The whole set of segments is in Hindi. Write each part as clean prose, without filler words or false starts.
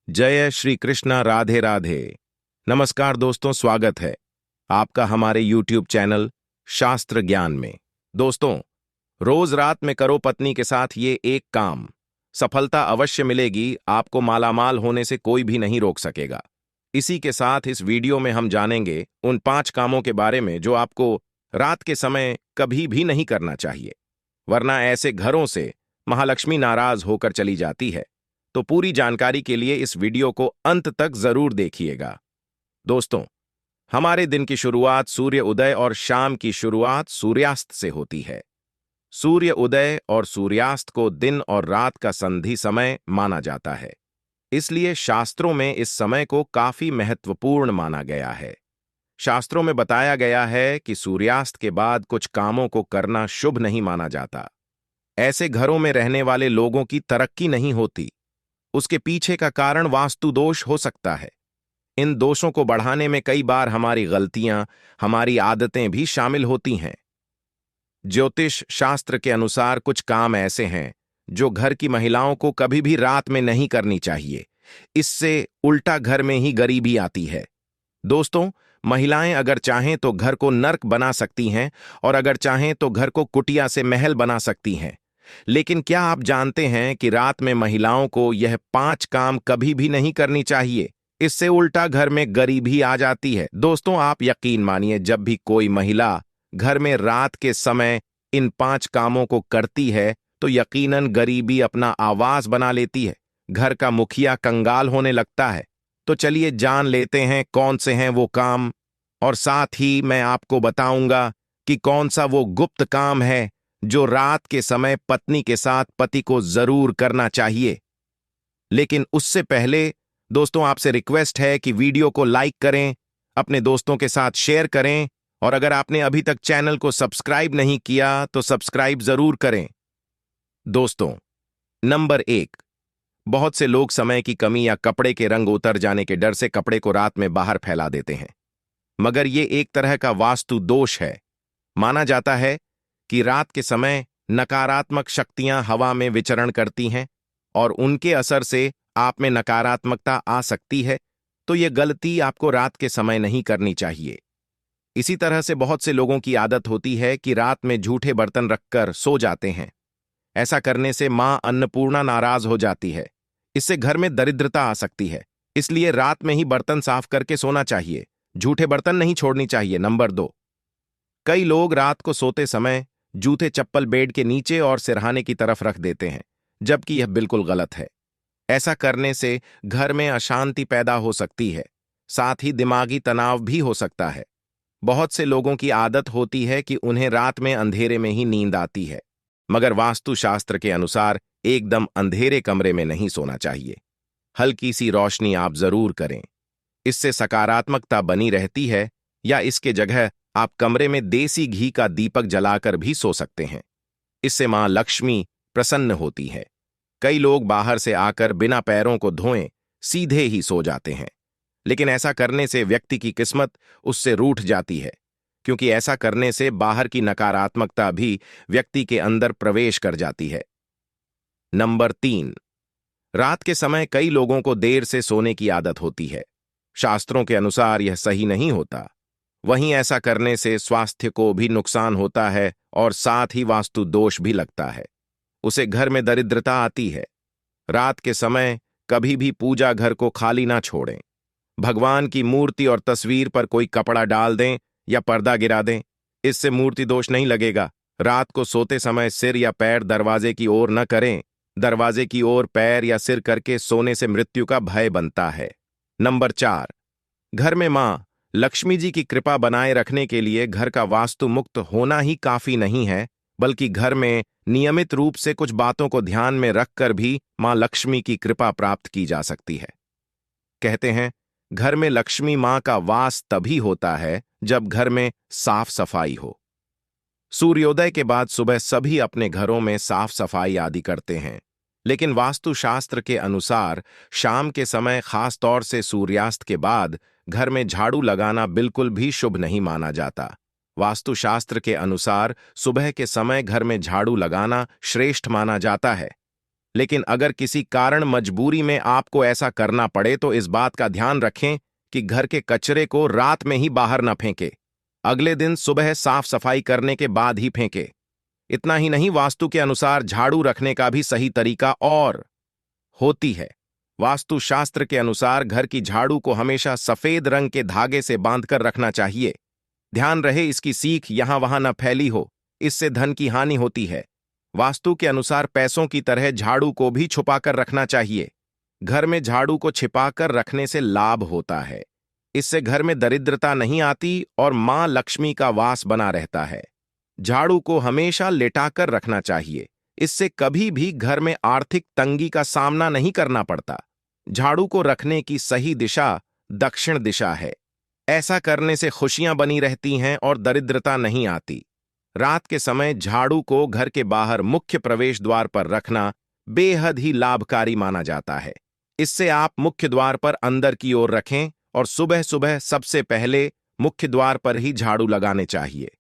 जय श्री कृष्णा। राधे राधे। नमस्कार दोस्तों, स्वागत है आपका हमारे YouTube चैनल शास्त्र ज्ञान में। दोस्तों, रोज रात में करो पत्नी के साथ ये एक काम, सफलता अवश्य मिलेगी। आपको मालामाल होने से कोई भी नहीं रोक सकेगा। इसी के साथ इस वीडियो में हम जानेंगे उन 5 कामों के बारे में जो आपको रात के समय कभी भी नहीं करना चाहिए, वरना ऐसे घरों से महालक्ष्मी नाराज होकर चली जाती है। तो पूरी जानकारी के लिए इस वीडियो को अंत तक जरूर देखिएगा। दोस्तों, हमारे दिन की शुरुआत सूर्य उदय और शाम की शुरुआत सूर्यास्त से होती है। सूर्य उदय और सूर्यास्त को दिन और रात का संधि समय माना जाता है, इसलिए शास्त्रों में इस समय को काफी महत्वपूर्ण माना गया है। शास्त्रों में बताया गया है कि सूर्यास्त के बाद कुछ कामों को करना शुभ नहीं माना जाता। ऐसे घरों में रहने वाले लोगों की तरक्की नहीं होती। उसके पीछे का कारण वास्तु दोष हो सकता है। इन दोषों को बढ़ाने में कई बार हमारी गलतियां, हमारी आदतें भी शामिल होती हैं। ज्योतिष शास्त्र के अनुसार कुछ काम ऐसे हैं जो घर की महिलाओं को कभी भी रात में नहीं करनी चाहिए। इससे उल्टा घर में ही गरीबी आती है। दोस्तों, महिलाएं अगर चाहें तो घर को नर्क बना सकती हैं और अगर चाहें तो घर को कुटिया से महल बना सकती हैं। लेकिन क्या आप जानते हैं कि रात में महिलाओं को यह 5 काम कभी भी नहीं करनी चाहिए? इससे उल्टा घर में गरीबी आ जाती है। दोस्तों, आप यकीन मानिए, जब भी कोई महिला घर में रात के समय इन 5 कामों को करती है तो यकीनन गरीबी अपना आवास बना लेती है। घर का मुखिया कंगाल होने लगता है। तो चलिए जान लेते हैं कौन से हैं वो काम, और साथ ही मैं आपको बताऊंगा कि कौन सा वो गुप्त काम है जो रात के समय पत्नी के साथ पति को जरूर करना चाहिए। लेकिन उससे पहले दोस्तों, आपसे रिक्वेस्ट है कि वीडियो को लाइक करें, अपने दोस्तों के साथ शेयर करें, और अगर आपने अभी तक चैनल को सब्सक्राइब नहीं किया तो सब्सक्राइब जरूर करें। दोस्तों, नंबर 1, बहुत से लोग समय की कमी या कपड़े के रंग उतर जाने के डर से कपड़े को रात में बाहर फैला देते हैं। मगर यह एक तरह का वास्तु दोष है। माना जाता है कि रात के समय नकारात्मक शक्तियां हवा में विचरण करती हैं और उनके असर से आप में नकारात्मकता आ सकती है। तो यह गलती आपको रात के समय नहीं करनी चाहिए। इसी तरह से बहुत से लोगों की आदत होती है कि रात में झूठे बर्तन रखकर सो जाते हैं। ऐसा करने से मां अन्नपूर्णा नाराज हो जाती है। इससे घर में दरिद्रता आ सकती है। इसलिए रात में ही बर्तन साफ करके सोना चाहिए। झूठे बर्तन नहीं छोड़नी चाहिए। नंबर 2, कई लोग रात को सोते समय जूते चप्पल बेड के नीचे और सिरहाने की तरफ रख देते हैं, जबकि यह बिल्कुल गलत है। ऐसा करने से घर में अशांति पैदा हो सकती है, साथ ही दिमागी तनाव भी हो सकता है। बहुत से लोगों की आदत होती है कि उन्हें रात में अंधेरे में ही नींद आती है, मगर वास्तुशास्त्र के अनुसार एकदम अंधेरे कमरे में नहीं सोना चाहिए। हल्की सी रोशनी आप जरूर करें। इससे सकारात्मकता बनी रहती है। या इसके जगह आप कमरे में देसी घी का दीपक जलाकर भी सो सकते हैं। इससे मां लक्ष्मी प्रसन्न होती है। कई लोग बाहर से आकर बिना पैरों को धोए सीधे ही सो जाते हैं, लेकिन ऐसा करने से व्यक्ति की किस्मत उससे रूठ जाती है, क्योंकि ऐसा करने से बाहर की नकारात्मकता भी व्यक्ति के अंदर प्रवेश कर जाती है। नंबर 3, रात के समय कई लोगों को देर से सोने की आदत होती है। शास्त्रों के अनुसार यह सही नहीं होता। वहीं ऐसा करने से स्वास्थ्य को भी नुकसान होता है और साथ ही वास्तु दोष भी लगता है। उसे घर में दरिद्रता आती है। रात के समय कभी भी पूजा घर को खाली ना छोड़ें। भगवान की मूर्ति और तस्वीर पर कोई कपड़ा डाल दें या पर्दा गिरा दें। इससे मूर्ति दोष नहीं लगेगा। रात को सोते समय सिर या पैर दरवाजे की ओर न करें। दरवाजे की ओर पैर या सिर करके सोने से मृत्यु का भय बनता है। नंबर 4, घर में मां लक्ष्मी जी की कृपा बनाए रखने के लिए घर का वास्तु मुक्त होना ही काफी नहीं है, बल्कि घर में नियमित रूप से कुछ बातों को ध्यान में रखकर भी मां लक्ष्मी की कृपा प्राप्त की जा सकती है। कहते हैं, घर में लक्ष्मी मां का वास तभी होता है जब घर में साफ सफाई हो। सूर्योदय के बाद सुबह सभी अपने घरों में साफ सफाई आदि करते हैं, लेकिन वास्तुशास्त्र के अनुसार शाम के समय, खास तौर से सूर्यास्त के बाद, घर में झाड़ू लगाना बिल्कुल भी शुभ नहीं माना जाता। वास्तुशास्त्र के अनुसार सुबह के समय घर में झाड़ू लगाना श्रेष्ठ माना जाता है। लेकिन अगर किसी कारण मजबूरी में आपको ऐसा करना पड़े तो इस बात का ध्यान रखें कि घर के कचरे को रात में ही बाहर न फेंके। अगले दिन सुबह साफ सफाई करने के बाद ही फेंके। इतना ही नहीं, वास्तु के अनुसार झाड़ू रखने का भी सही तरीका और होती है। वास्तु शास्त्र के अनुसार घर की झाड़ू को हमेशा सफेद रंग के धागे से बांधकर रखना चाहिए। ध्यान रहे इसकी सीख यहां वहां न फैली हो, इससे धन की हानि होती है। वास्तु के अनुसार पैसों की तरह झाड़ू को भी छुपाकर रखना चाहिए। घर में झाड़ू को छिपाकर रखने से लाभ होता है। इससे घर में दरिद्रता नहीं आती और मां लक्ष्मी का वास बना रहता है। झाड़ू को हमेशा लेटाकर रखना चाहिए, इससे कभी भी घर में आर्थिक तंगी का सामना नहीं करना पड़ता। झाड़ू को रखने की सही दिशा दक्षिण दिशा है। ऐसा करने से खुशियां बनी रहती हैं और दरिद्रता नहीं आती। रात के समय झाड़ू को घर के बाहर मुख्य प्रवेश द्वार पर रखना बेहद ही लाभकारी माना जाता है। इससे आप मुख्य द्वार पर अंदर की ओर रखें और सुबह सुबह सबसे पहले मुख्य द्वार पर ही झाड़ू लगाने चाहिए।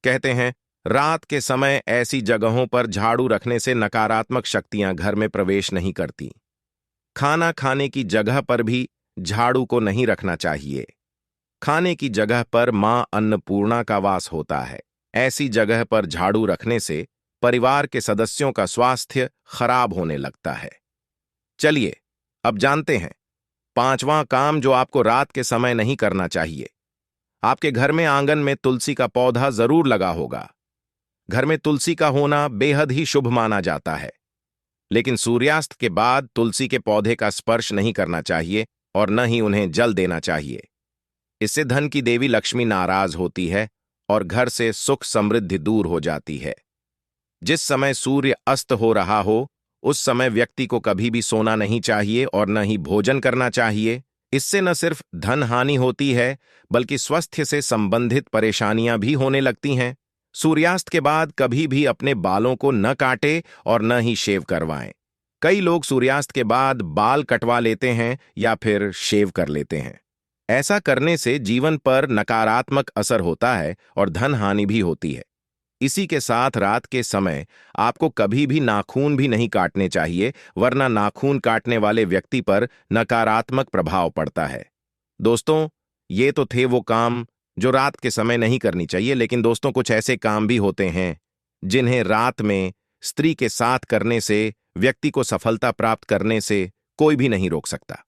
कहते हैं रात के समय ऐसी जगहों पर झाड़ू रखने से नकारात्मक शक्तियां घर में प्रवेश नहीं करती। खाना खाने की जगह पर भी झाड़ू को नहीं रखना चाहिए। खाने की जगह पर मां अन्नपूर्णा का वास होता है। ऐसी जगह पर झाड़ू रखने से परिवार के सदस्यों का स्वास्थ्य खराब होने लगता है। चलिए अब जानते हैं पांचवां काम जो आपको रात के समय नहीं करना चाहिए। आपके घर में आंगन में तुलसी का पौधा जरूर लगा होगा। घर में तुलसी का होना बेहद ही शुभ माना जाता है, लेकिन सूर्यास्त के बाद तुलसी के पौधे का स्पर्श नहीं करना चाहिए और न ही उन्हें जल देना चाहिए। इससे धन की देवी लक्ष्मी नाराज होती है और घर से सुख समृद्धि दूर हो जाती है। जिस समय सूर्य अस्त हो रहा हो उस समय व्यक्ति को कभी भी सोना नहीं चाहिए और न ही भोजन करना चाहिए। इससे न सिर्फ धन हानि होती है बल्कि स्वास्थ्य से संबंधित परेशानियां भी होने लगती हैं। सूर्यास्त के बाद कभी भी अपने बालों को न काटे और न ही शेव करवाएं। कई लोग सूर्यास्त के बाद बाल कटवा लेते हैं या फिर शेव कर लेते हैं। ऐसा करने से जीवन पर नकारात्मक असर होता है और धन हानि भी होती है। इसी के साथ रात के समय आपको कभी भी नाखून भी नहीं काटने चाहिए, वरना नाखून काटने वाले व्यक्ति पर नकारात्मक प्रभाव पड़ता है। दोस्तों, ये तो थे वो काम जो रात के समय नहीं करनी चाहिए, लेकिन दोस्तों कुछ ऐसे काम भी होते हैं जिन्हें रात में स्त्री के साथ करने से व्यक्ति को सफलता प्राप्त करने से कोई भी नहीं रोक सकता।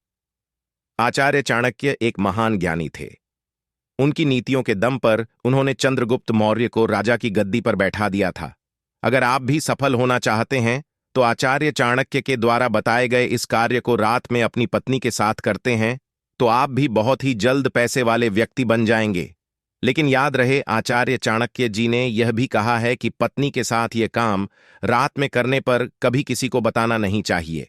आचार्य चाणक्य एक महान ज्ञानी थे। उनकी नीतियों के दम पर उन्होंने चंद्रगुप्त मौर्य को राजा की गद्दी पर बैठा दिया था। अगर आप भी सफल होना चाहते हैं तो आचार्य चाणक्य के द्वारा बताए गए इस कार्य को रात में अपनी पत्नी के साथ करते हैं तो आप भी बहुत ही जल्द पैसे वाले व्यक्ति बन जाएंगे। लेकिन याद रहे, आचार्य चाणक्य जी ने यह भी कहा है कि पत्नी के साथ यह काम रात में करने पर कभी किसी को बताना नहीं चाहिए।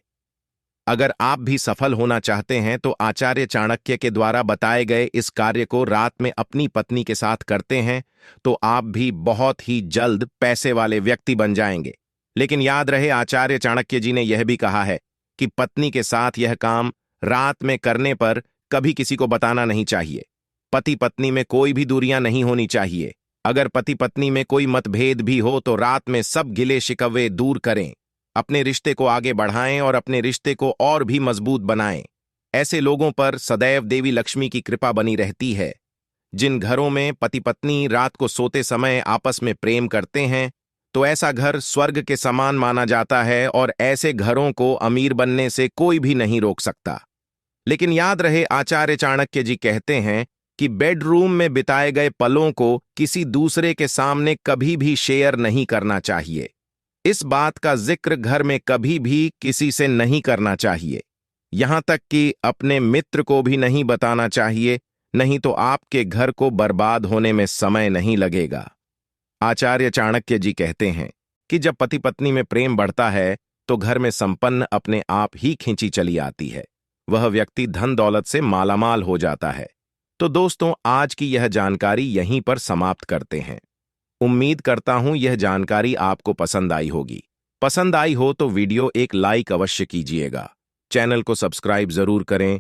अगर आप भी सफल होना चाहते हैं तो आचार्य चाणक्य के द्वारा बताए गए इस कार्य को रात में अपनी पत्नी के साथ करते हैं तो आप भी बहुत ही जल्द पैसे वाले व्यक्ति बन जाएंगे। लेकिन याद रहे, आचार्य चाणक्य जी ने यह भी कहा है कि पत्नी के साथ यह काम रात में करने पर कभी किसी को बताना नहीं चाहिए। पति पत्नी में कोई भी दूरियां नहीं होनी चाहिए। अगर पति पत्नी में कोई मतभेद भी हो तो रात में सब गिले शिकवे दूर करें। अपने रिश्ते को आगे बढ़ाएं और अपने रिश्ते को और भी मजबूत बनाएं। ऐसे लोगों पर सदैव देवी लक्ष्मी की कृपा बनी रहती है। जिन घरों में पति पत्नी रात को सोते समय आपस में प्रेम करते हैं तो ऐसा घर स्वर्ग के समान माना जाता है और ऐसे घरों को अमीर बनने से कोई भी नहीं रोक सकता। लेकिन याद रहे, आचार्य चाणक्य जी कहते हैं कि बेडरूम में बिताए गए पलों को किसी दूसरे के सामने कभी भी शेयर नहीं करना चाहिए। इस बात का जिक्र घर में कभी भी किसी से नहीं करना चाहिए, यहां तक कि अपने मित्र को भी नहीं बताना चाहिए, नहीं तो आपके घर को बर्बाद होने में समय नहीं लगेगा। आचार्य चाणक्य जी कहते हैं कि जब पति पत्नी में प्रेम बढ़ता है तो घर में संपन्न अपने आप ही खींची चली आती है। वह व्यक्ति धन दौलत से मालामाल हो जाता है। तो दोस्तों, आज की यह जानकारी यहीं पर समाप्त करते हैं। उम्मीद करता हूं यह जानकारी आपको पसंद आई होगी। पसंद आई हो तो वीडियो एक लाइक अवश्य कीजिएगा। चैनल को सब्सक्राइब जरूर करें